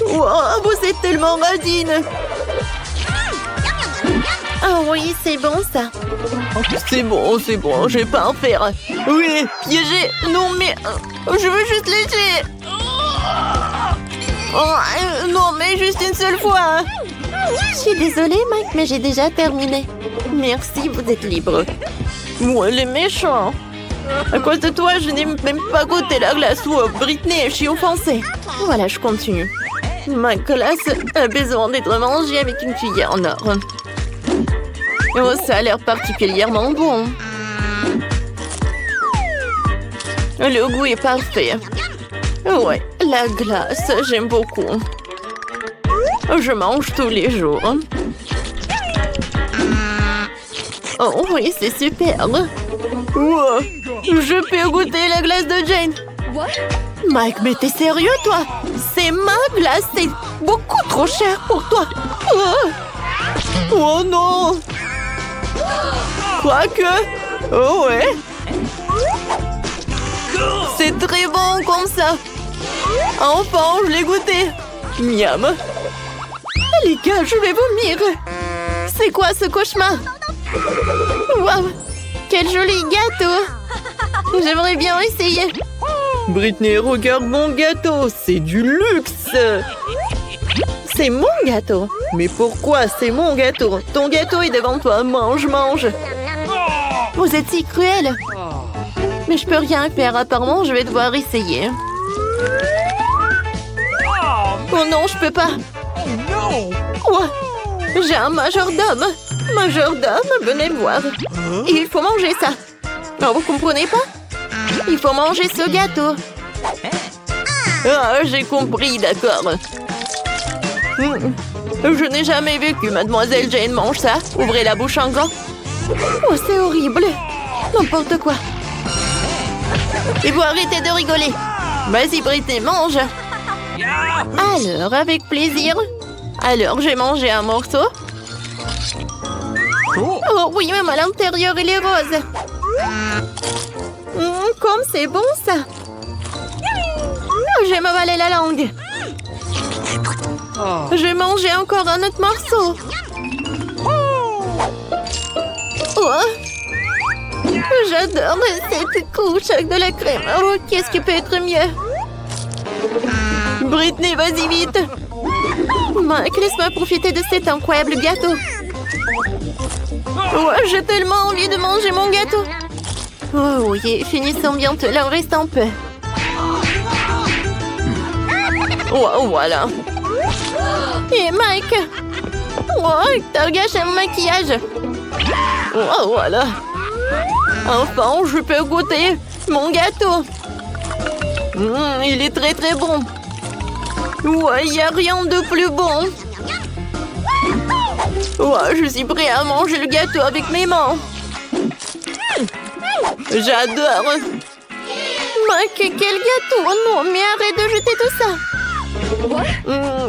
Wow, vous êtes tellement radine. Ah oui, c'est bon ça. C'est bon, je vais pas en faire. Oui, piégé. Non, mais je veux juste lécher. Oh, non, mais juste une seule fois. Je suis désolée, Mike, mais j'ai déjà terminé. Merci, vous êtes libre. Moi, les méchants. À cause de toi, je n'ai même pas goûté la glace. Oh, Britney, je suis offensée. Voilà, je continue. Ma glace a besoin d'être mangée avec une cuillère en or. Oh, ça a l'air particulièrement bon. Le goût est parfait. Ouais, la glace, j'aime beaucoup. Je mange tous les jours. Oh oui, c'est super. Wow. Je peux goûter la glace de Jane. Mike, mais t'es sérieux, toi? C'est ma glace, c'est beaucoup trop cher pour toi. Oh non. Quoique. Oh ouais. C'est très bon comme ça. Enfin, je l'ai goûté. Miam. Les gars, je vais vomir. C'est quoi ce cauchemar? Waouh. Quel joli gâteau. J'aimerais bien essayer. Britney, regarde mon gâteau. C'est du luxe. C'est mon gâteau. Mais pourquoi c'est mon gâteau? Ton gâteau est devant toi. Mange, mange. Vous êtes si cruel. Mais je peux rien faire. Apparemment, je vais devoir essayer. Oh non, je peux pas. Oh, j'ai un majordome. Majordome, venez me voir. Il faut manger ça. Non, vous comprenez pas? Il faut manger ce gâteau. Ah, j'ai compris, d'accord. Je n'ai jamais vu que Mademoiselle Jane mange ça. Ouvrez la bouche en grand. Oh, c'est horrible. N'importe quoi. Il faut arrêter de rigoler. Vas-y, Britney, mange. Alors, avec plaisir. Alors, j'ai mangé un morceau. Oh oui, même à l'intérieur, il est rose. Comme c'est bon, ça. J'ai m'avalé la langue. Je vais manger encore un autre morceau. Oh. J'adore cette couche avec de la crème. Oh, qu'est-ce qui peut être mieux? Britney, vas-y vite. Mike, laisse-moi profiter de cet incroyable gâteau. Oh, j'ai tellement envie de manger mon gâteau. Oh oui, finissons bientôt, il en reste un peu. Oh, voilà. Et Mike! Oh, t'as gâché mon maquillage! Oh, voilà! Enfin, je peux goûter mon gâteau! Il est très très bon! Ouais, il n'y a rien de plus bon! Ouais, je suis prêt à manger le gâteau avec mes mains! J'adore! Mike, quel gâteau! Oh non, mais arrête de jeter tout ça!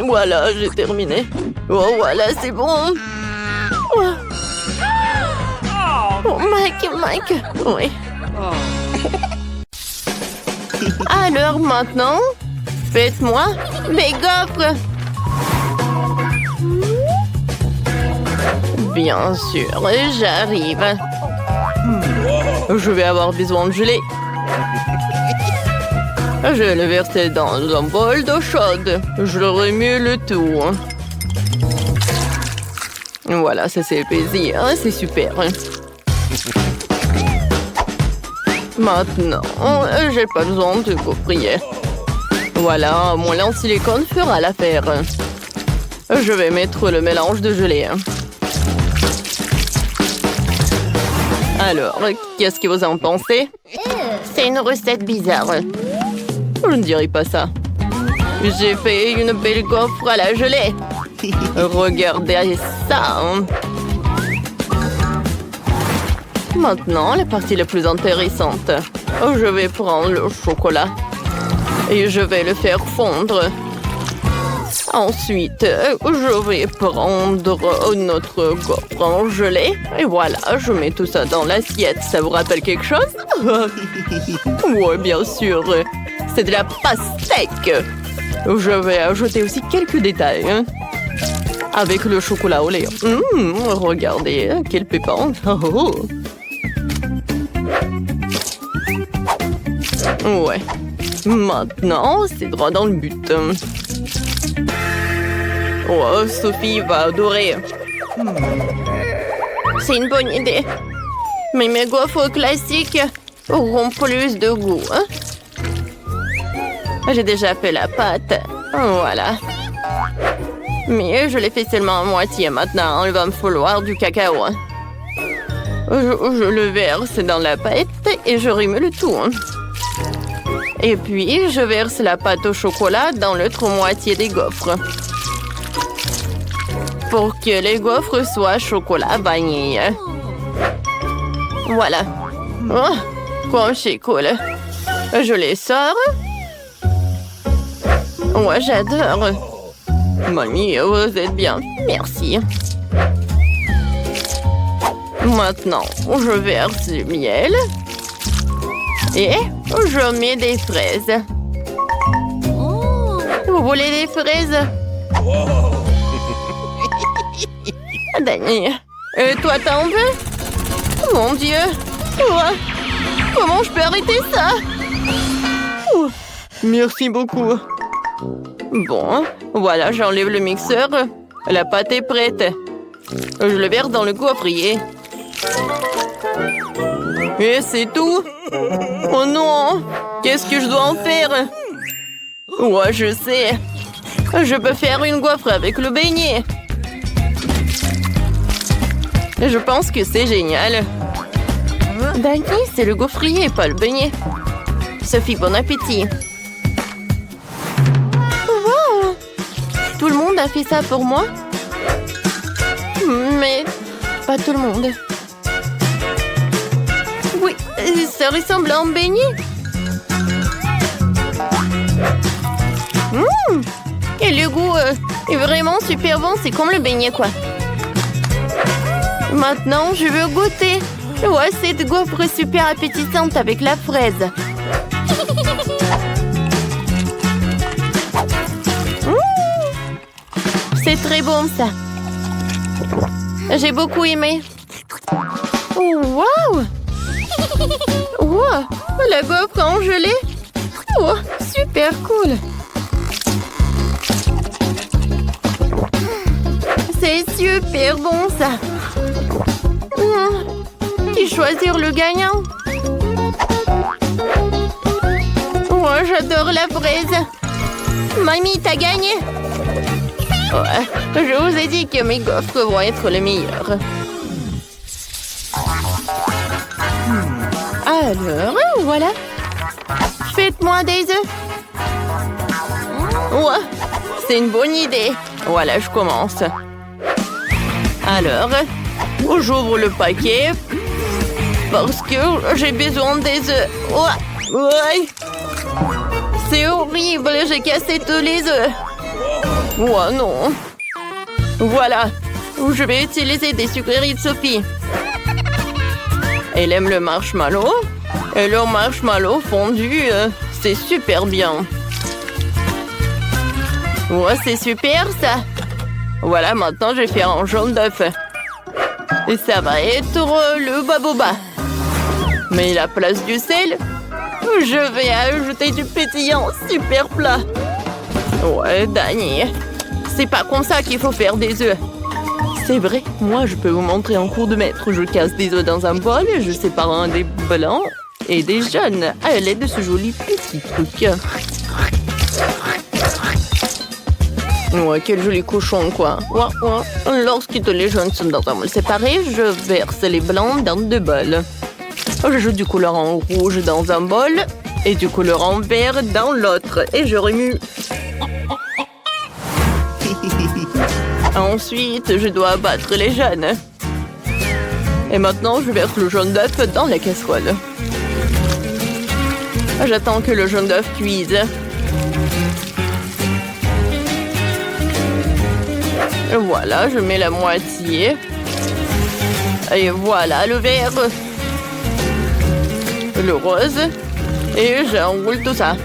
Voilà, j'ai terminé. Oh, voilà, c'est bon. Oh, Mike. Oui. Alors maintenant, faites-moi des gaufres. Bien sûr, j'arrive. Je vais avoir besoin de gelée. Je le verse dans un bol d'eau chaude. Je le remue le tout. Voilà, ça c'est plaisir. C'est super. Maintenant, j'ai pas besoin de gaufrier. Voilà, mon lent silicone fera l'affaire. Je vais mettre le mélange de gelée. Alors, qu'est-ce que vous en pensez? C'est une recette bizarre. Je ne dirais pas ça. J'ai fait une belle gaufre à la gelée. Regardez ça. Maintenant, la partie la plus intéressante. Je vais prendre le chocolat et je vais le faire fondre. Ensuite, je vais prendre notre gaufre en gelée. Et voilà, je mets tout ça dans l'assiette. Ça vous rappelle quelque chose? Oui, bien sûr. C'est de la pastèque. Je vais ajouter aussi quelques détails. Avec le chocolat au lait. Regardez, quel pépin. Ouais. Maintenant, c'est droit dans le but. Oh, Sophie va adorer. C'est une bonne idée. Mais mes gaufres classiques auront plus de goût. J'ai déjà fait la pâte. Voilà. Mais je l'ai fait seulement à moitié. Maintenant, il va me falloir du cacao. Je le verse dans la pâte et je remue le tout. Et puis, je verse la pâte au chocolat dans l'autre moitié des gaufres. Pour que les gaufres soient chocolat vanille. Voilà. Oh, comme c'est cool. Je les sors. Ouais, j'adore. Mamie, vous êtes bien. Merci. Maintenant, je verse du miel. Et je mets des fraises. Vous voulez des fraises? Danny, toi t'en veux? Mon Dieu! Comment je peux arrêter ça? Merci beaucoup. Bon, voilà, j'enlève le mixeur. La pâte est prête. Je le verse dans le gaufrier. Et c'est tout? Oh non! Qu'est-ce que je dois en faire? Ouais, je sais. Je peux faire une gaufre avec le beignet. Je pense que c'est génial. Danny, c'est le gaufrier, pas le beignet. Sophie, bon appétit. Wow! Tout le monde a fait ça pour moi? Mais pas tout le monde. Oui, ça ressemble à un beignet. Et le goût est vraiment super bon. C'est comme le beignet, quoi. Maintenant, je veux goûter. Ouais, cette gaufre super appétissante avec la fraise. C'est très bon, ça. J'ai beaucoup aimé. Oh, wow! Wow! La gaufre en gelée. Oh, super cool. C'est super bon, ça. Qui choisir le gagnant? Oh, j'adore la fraise. Mamie, t'as gagné. Ouais, je vous ai dit que mes gaufres vont être les meilleurs. Alors, voilà. Faites-moi des œufs. Ouais, c'est une bonne idée. Voilà, je commence. Alors, j'ouvre le paquet parce que j'ai besoin des œufs. Ouais, ouais. C'est horrible, j'ai cassé tous les œufs. Oh non. Voilà, je vais utiliser des sucreries de Sophie. Elle aime le marshmallow. Et le marshmallow fondu, c'est super bien. Ouais, c'est super ça. Voilà, maintenant je vais faire un jaune d'œuf. Et ça va être le baboba. Mais la place du sel, je vais ajouter du pétillant super plat. Ouais, Dani, c'est pas comme ça qu'il faut faire des œufs. C'est vrai, moi je peux vous montrer en cours de maître. Je casse des œufs dans un bol, je sépare un des blancs et des jaunes à l'aide de ce joli petit truc. Ouais, quel joli cochon, quoi. Ouais, ouais. Lorsque tous les jaunes sont dans un moule séparé, je verse les blancs dans deux bols. J'ajoute du colorant rouge dans un bol et du colorant vert dans l'autre. Et je remue. Ensuite, je dois abattre les jaunes. Et maintenant, je verse le jaune d'œuf dans la casserole. J'attends que le jaune d'œuf cuise. Et voilà, je mets la moitié. Et voilà le vert. Le rose. Et j'enroule tout ça.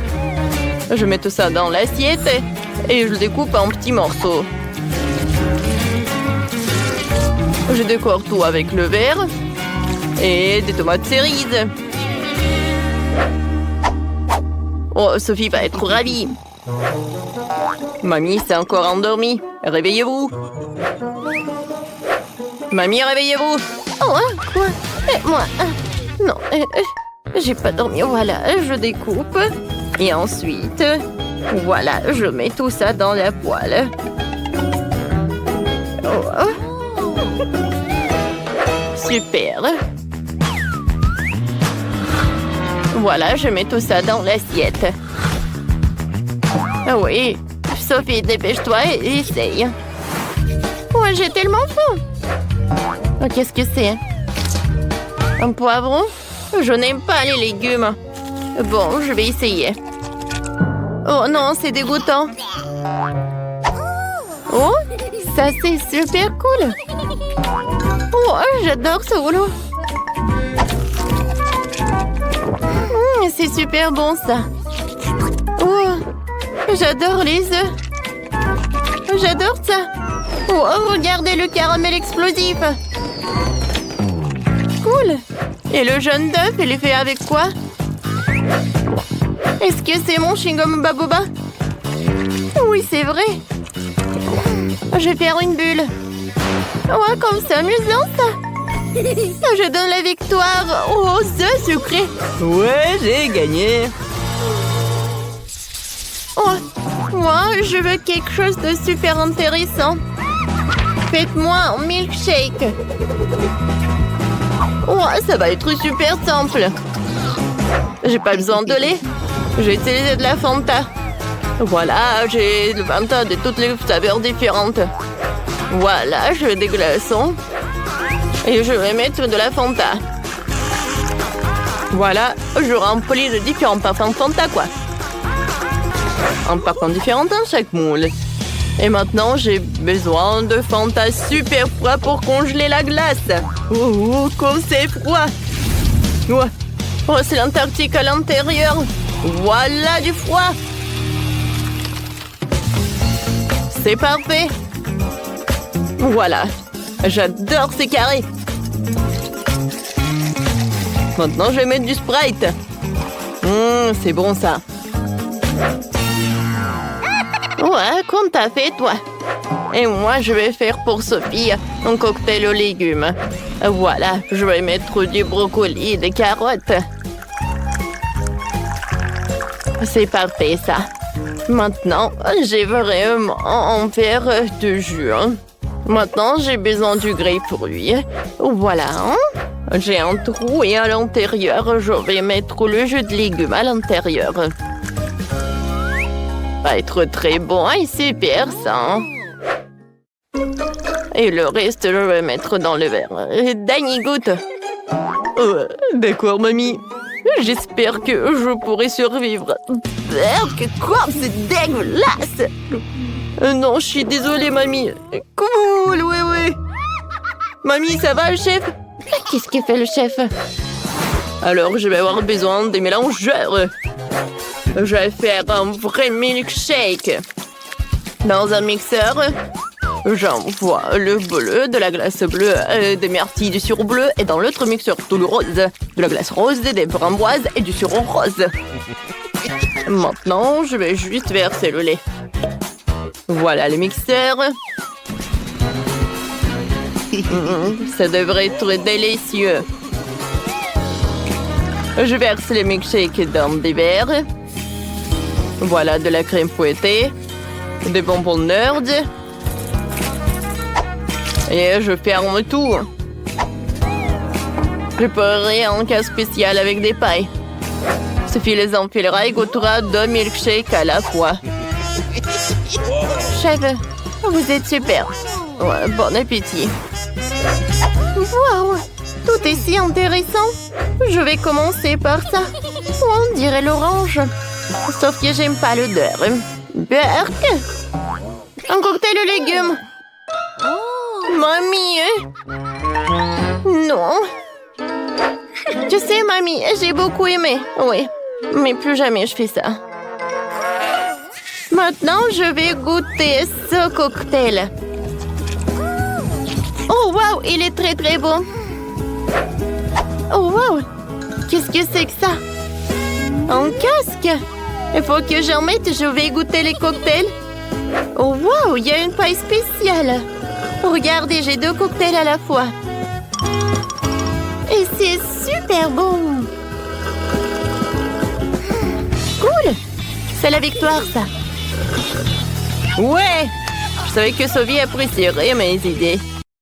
Je mets tout ça dans l'assiette et je le découpe en petits morceaux. Je décore tout avec le vert et des tomates cerises. Oh, Sophie va être ravie. Mamie s'est encore endormie. Réveillez-vous. Mamie, réveillez-vous. Oh, hein, quoi? Moi, non, j'ai pas dormi. Voilà, je découpe. Et ensuite, voilà, je mets tout ça dans la poêle. Oh. Super. Voilà, je mets tout ça dans l'assiette. Ah oui, Sophie, dépêche-toi et essaye. Ouais, j'ai tellement faim. Oh, qu'est-ce que c'est? Un poivron? Je n'aime pas les légumes. Bon, je vais essayer. Oh non, c'est dégoûtant. Oh, ça c'est super cool. Oh, j'adore ce rouleau. C'est super bon ça. Oh, j'adore les œufs. J'adore ça. Oh, regardez le caramel explosif. Cool. Et le jaune d'œuf, il est fait avec quoi? Est-ce que c'est mon chewing-gum baboba? Oui, c'est vrai. Je vais faire une bulle. Ouais, comme c'est amusant ça. Je donne la victoire aux œufs sucrés. Ouais, j'ai gagné. Oh, moi, je veux quelque chose de super intéressant. Faites-moi un milkshake. Ouais, ça va être super simple. J'ai pas besoin de lait. J'ai utilisé de la Fanta. Voilà, j'ai le Fanta de toutes les saveurs différentes. Voilà, je veux des glaçons. Et je vais mettre de la Fanta. Voilà, je remplis de différents parfums Fanta, quoi. Un parfum différent dans chaque moule. Et maintenant, j'ai besoin de Fanta super froid pour congeler la glace. Oh, comme c'est froid. Ouais. Oh, c'est l'Antarctique à l'intérieur. Voilà du froid. C'est parfait. Voilà. J'adore ces carrés. Maintenant, je vais mettre du Sprite. C'est bon, ça. Ouais, comme t'as fait, toi. Et moi, je vais faire pour Sophie un cocktail aux légumes. Voilà, je vais mettre du brocoli et des carottes. C'est parfait, ça. Maintenant, j'ai vraiment un verre de jus. Maintenant, j'ai besoin du grapefruit. Voilà. J'ai un trou et à l'intérieur, je vais mettre le jus de légumes à l'intérieur. Va être très bon et super ça. Et le reste, je vais mettre dans le verre. Danny, goûte. D'accord, mamie. J'espère que je pourrai survivre. Quoi? C'est dégueulasse! Non, je suis désolée, mamie. Cool, oui. Mamie, ça va, le chef? Qu'est-ce que fait le chef? Alors, je vais avoir besoin des mélangeurs. Je vais faire un vrai milkshake. Dans un mixeur, j'envoie le bleu, de la glace bleue, des myrtilles, du sirop bleu, et dans l'autre mixeur, tout le rose, de la glace rose, des framboises et du sirop rose. Maintenant, je vais juste verser le lait. Voilà le mixeur. Ça devrait être délicieux. Je verse les milkshakes dans des verres. Voilà de la crème fouettée, des bonbons Nerd. Et je ferme tout. Je ferai un cas spécial avec des pailles. Sophie les enfilera et goûtera 2 milkshakes à la fois. Chef, vous êtes super. Ouais, bon appétit. Wow, tout est si intéressant. Je vais commencer par ça. On dirait l'orange. Sauf que j'aime pas l'odeur. Berk. Un cocktail de légumes. Mamie. Non. Tu sais, mamie, j'ai beaucoup aimé. Oui, mais plus jamais je fais ça. Maintenant, je vais goûter ce cocktail. Oh, wow, il est très, très bon. Oh, wow, qu'est-ce que c'est que ça? Un casque? Il faut que j'en mette, je vais goûter les cocktails. Oh, wow, il y a une paille spéciale. Regardez, j'ai 2 cocktails à la fois. Et c'est super bon. Cool. C'est la victoire, ça. Ouais. Je savais que Sophie apprécierait mes idées.